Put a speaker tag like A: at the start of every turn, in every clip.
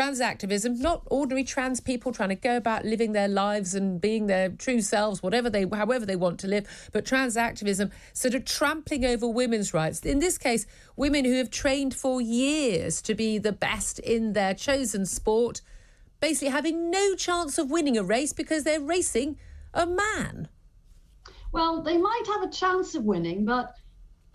A: trans activism, not ordinary trans people trying to go about living their lives and being their true selves, however they want to live, but trans activism sort of trampling over women's rights. In this case, women who have trained for years to be the best in their chosen sport, basically having no chance of winning a race because they're racing a man.
B: Well, they might have a chance of winning, but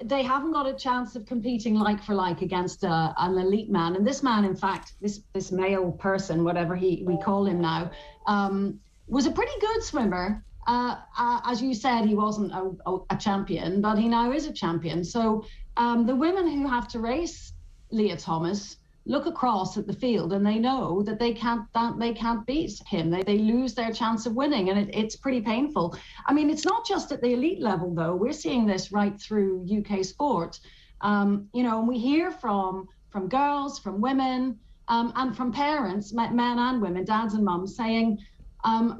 B: they haven't got a chance of competing like for like against an elite man. And this man, in fact, this male person, whatever we call him now, was a pretty good swimmer. As you said, he wasn't a champion, but he now is a champion. So the women who have to race Leah Thomas look across at the field and they know that they can't beat him. They lose their chance of winning, and it's pretty painful. I mean, it's not just at the elite level, though. We're seeing this right through UK sport. And we hear from girls, from women, and from parents, men and women, dads and mums, saying,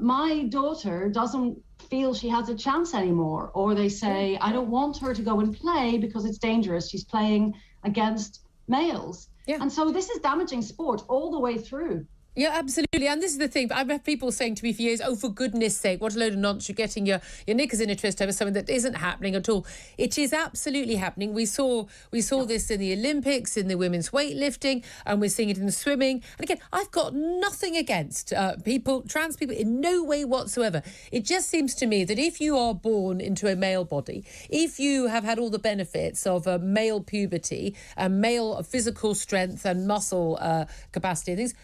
B: my daughter doesn't feel she has a chance anymore. Or they say, I don't want her to go and play because it's dangerous. She's playing against males. Yeah. And so this is damaging sport all the way through.
A: Yeah, absolutely. And this is the thing. I've had people saying to me for years, oh, for goodness sake, what a load of nonsense. You're getting your knickers in a twist over something that isn't happening at all. It is absolutely happening. We saw this in the Olympics, in the women's weightlifting, and we're seeing it in the swimming. And again, I've got nothing against trans people in no way whatsoever. It just seems to me that if you are born into a male body, if you have had all the benefits of a male puberty and male physical strength and muscle capacity and things,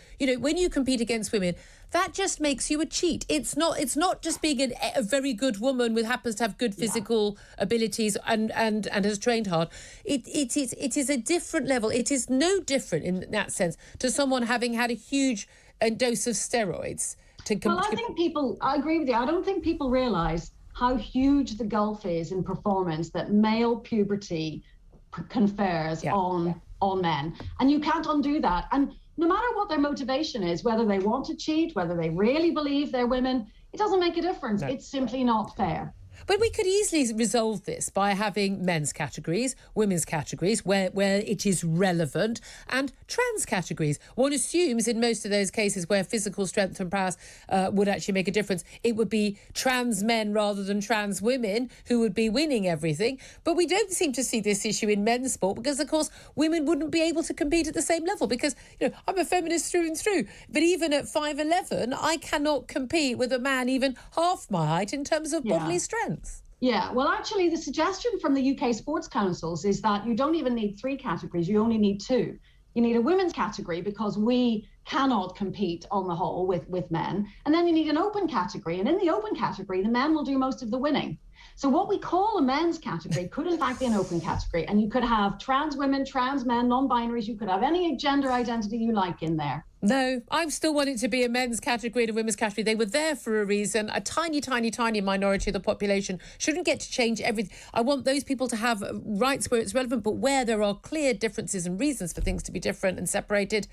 A: when you compete against women, that just makes you a cheat. It's not just being a very good woman who happens to have good physical abilities and has trained hard. It is a different level. It is no different in that sense to someone having had a huge dose of steroids.
B: I agree with you. I don't think people realise how huge the gulf is in performance that male puberty confers on men. And you can't undo that. And no matter what their motivation is, whether they want to cheat, whether they really believe they're women, it doesn't make a difference. No. It's simply not fair.
A: But we could easily resolve this by having men's categories, women's categories, where it is relevant, and trans categories. One assumes in most of those cases where physical strength and prowess would actually make a difference, it would be trans men rather than trans women who would be winning everything. But we don't seem to see this issue in men's sport because, of course, women wouldn't be able to compete at the same level because, I'm a feminist through and through. But even at 5'11", I cannot compete with a man even half my height in terms of bodily strength.
B: Yeah, well, actually, the suggestion from the UK sports councils is that you don't even need 3 categories, you only need 2. You need a women's category because we cannot compete on the whole with men. And then you need an open category. And in the open category, the men will do most of the winning. So what we call a men's category could in fact be an open category. And you could have trans women, trans men, non-binaries. You could have any gender identity you like in there.
A: No, I still want it to be a men's category and a women's category. They were there for a reason. A tiny, tiny, tiny minority of the population shouldn't get to change everything. I want those people to have rights where it's relevant, but where there are clear differences and reasons for things to be different and separated,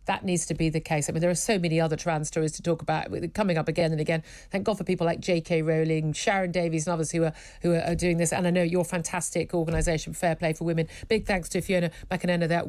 A: that needs to be the case. I mean, there are so many other trans stories to talk about coming up again and again. Thank God for people like J.K. Rowling, Sharon Davies and others who are doing this. And I know your fantastic organisation, Fair Play for Women. Big thanks to Fiona McAnena there.